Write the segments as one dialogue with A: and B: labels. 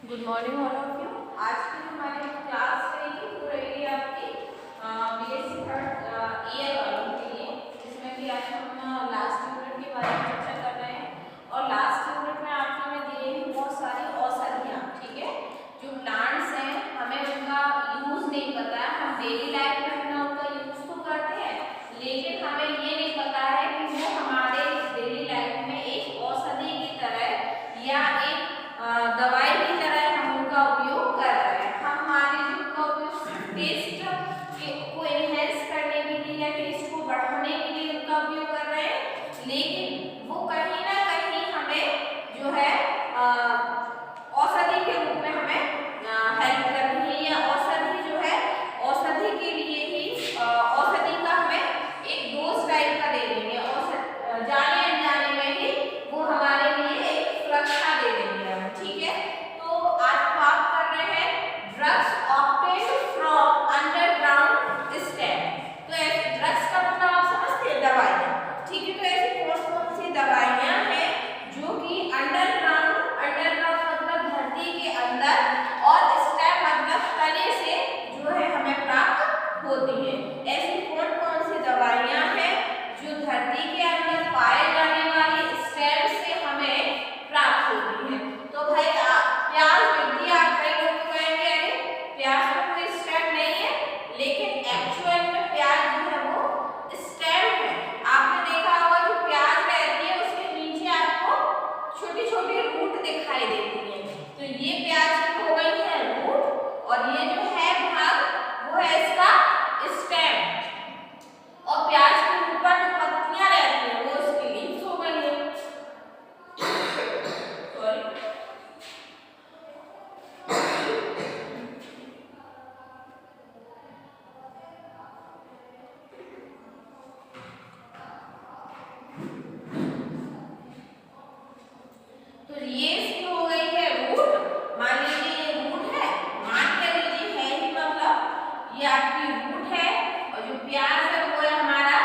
A: Good morning all of you. आज की हमारी क्लास रहेगी वो रहेगी आपकी बीएससी थर्ड ईयर वालों के लिए, जिसमें कि आज हम लास्ट यूनिट के बारे में चर्चा कर रहे हैं। और लास्ट यूनिट में आपके में दिए हैं बहुत सारी औषधियाँ, ठीक है। जो प्लांट्स हैं हमें उनका यूज नहीं पता है, हम डेली लाइफ में अपना उनका यूज तो करते हैं, लेकिन हमें ये नहीं पता है कि वो हमारे डेली लाइफ में एक औषधि की तरह या एक दवाई की तरह हम उनका उपयोग कर रहे हैं। हम हमारे जो उनका उपयोग टेस्ट को एनहेंस करने के लिए या टेस्ट को बढ़ाने के लिए उनका उपयोग कर रहे हैं, लेकिन वो कहीं ना कहीं हमें जो है औषधि के रूप में हमें हेल्प कर रही है, या औषधि जो है औषधि के लिए ही औषधि का हमें एक डोज टाइप का दे देंगे, औषधि जाने अनजाने में ही वो हमारे लिए एक सुरक्षा दे देंगे हमें, ठीक है। तो आज बात कर रहे हैं drugs obtained from underground stem. तो ऐसे ड्रग्स का मतलब आप समझते हैं दवाइयाँ, ठीक है। तो ऐसी कौन कौन सी दवाइयाँ हैं जो कि अंडरग्राउंड मतलब धरती के अंदर और स्टेम मतलब तले से जो है हमें प्राप्त होती है। ऐसी कौन कौन सी दवाइयाँ हैं जो धरती के अंदर पाए जाने वाली स्टेम से हमें प्राप्त होती है। तो भाई प्याज वृद्धि, आप कई लोग कहेंगे अरे प्याज तो कोई स्टेम नहीं है, लेकिन एक्चुअल में प्याज जो है वो स्टेम है। आपने देखा होगा जो प्याज रहती है उसके नीचे आपको छोटी छोटी रूट दिखाई देती है, तो ये प्याज की हो गई है रूट, और ये जो है भाग वो है इसका स्टेम। और प्याज के ऊपर जो पत्तियां रहती हैं वो उसकी लीव्स हो गई है। सॉरी, तो ये इसकी हो गई है रूट। मान लीजिए ये रूट है, मान के लीजिए है ही, मतलब ये आपकी रूट है, और जो प्याज है वो है हमारा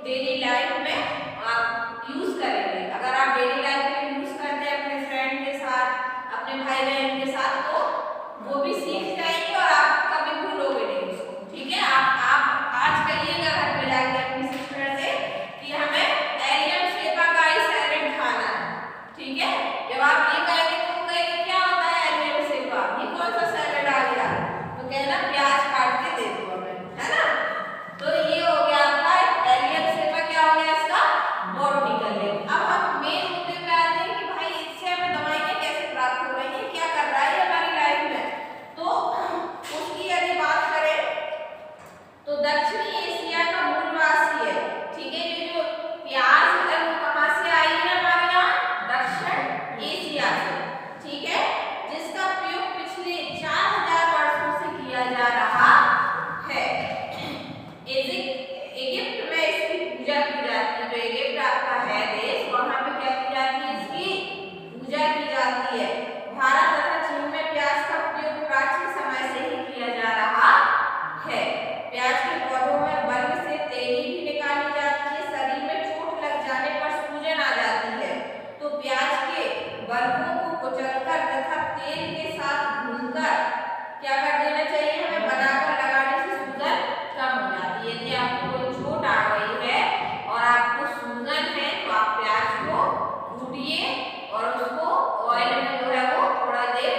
A: डेली लाइफ में आप यूज करेंगे। अगर आप डेली लाइफ में यूज करते हैं अपने फ्रेंड के साथ, अपने भाई बहन के साथ, तो वो भी सीख जाएंगे और आप कभी भूलोगे नहीं उसको। ठीक है, आप आज कहिएगा घर पे जाके अपनी सिस्टर से कि हमें एलियम शेपा का ही सैलेड खाना है। ठीक है, जब आप ये कहेंगे तो वो कहेंगे क्या होता है एलियम शेपा, ये कौन सा सैलेड आ गया, तो कहना प्याज काट के दे दो हमें, है ना। तो ये हो गया आपका एलियम शेपा, क्या हो गया इसका बॉटनिकल नेम। अब हम मेन मुद्दे पे आते हैं कि भाई इससे हमें दवाइयाँ कैसे प्राप्त हो रही है, क्या कर रहा है हमारी लाइफ में। तो उसकी यदि बात करें तो दक्षिणी एशिया का मूलवासी है। ठीक है, ये जो प्याज है वो कहाँ से आई है हमारे यहाँ, दक्षिण एशिया से। ठीक है, जिसका प्रयोग पिछले 4000 वर्षों से किया जा रहा है। इजिप्ट में इसकी पूजा की जाती है। जो इजिप्ट आपका है देश, वहां पे क्या की जाती है, इसकी पूजा की जाती है। भारत तथा चीन में प्याज का प्रयोग प्राचीन समय से ही किया जा रहा है। प्याज के पौधों में बल्ब से तेली भी निकाली जाती है। शरीर में चोट लग जाने पर सूजन आ जाती है तो प्याज के बल्बों को कुचलकर तथा तेल के साथ भूनकर क्या कर देना चाहिए, हमें बनाकर लगाने से सूजन कम हो जाती है। यदि आपको कोई चोट आ गई है और आपको सूजन है तो आप प्याज को कूटिए और उसको ऑयल में जो है वो थोड़ा देर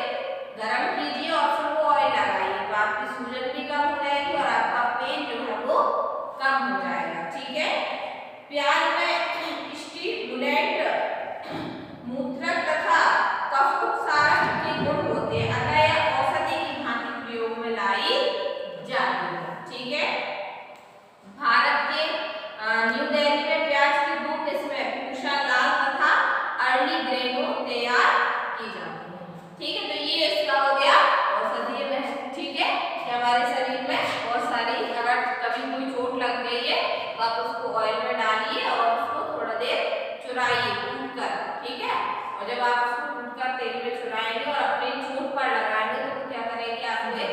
A: गरम कीजिए और फिर वो ऑयल लगाइए, तो आपकी सूजन भी कम हो जाएगी और आपका पेन जो है वो कम हो जाएगा। ठीक है, प्याज में स्टिमुलेंट, मूत्रक तथा कफोत्सारक के गुण होते हैं, अतः यह औषधि की भांति प्रयोग में लाई जाती है। ठीक है, भारत के न्यू दिल्ली में प्याज की 2 किस्में पूषा लाल तथा अर्ली ग्रेनो तैयार की जाती है। ठीक है, तो ये इसका हो गया औषधीय महत्व। ठीक है, कि हमारे शरीर में बहुत सारी, अगर कभी कोई चोट लग गई है तो आप उसको ऑयल में डालिए और उसको थोड़ा देर चुराइए कूटकर। ठीक है, और जब आप उसको कूटकर तेल में चुराएंगे और अपनी चोट पर लगाएंगे तो क्या करेगी, आपको एक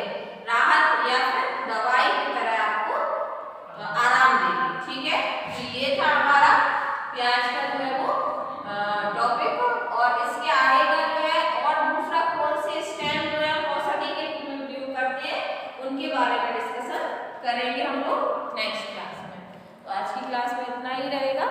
A: राहत या फिर दवाई की तरह आपको आराम देगी। ठीक है, तो ये था हमारा प्याज का जो है वो टॉपिक। और इसके आगे का जो है और दूसरा कौन से स्टेम जो है औषधि के रूप में प्रयोग करते हैं उनके बारे में डिस्कशन करेंगे हम लोग नेक्स्ट क्लास में। तो आज की क्लास में इतना ही रहेगा।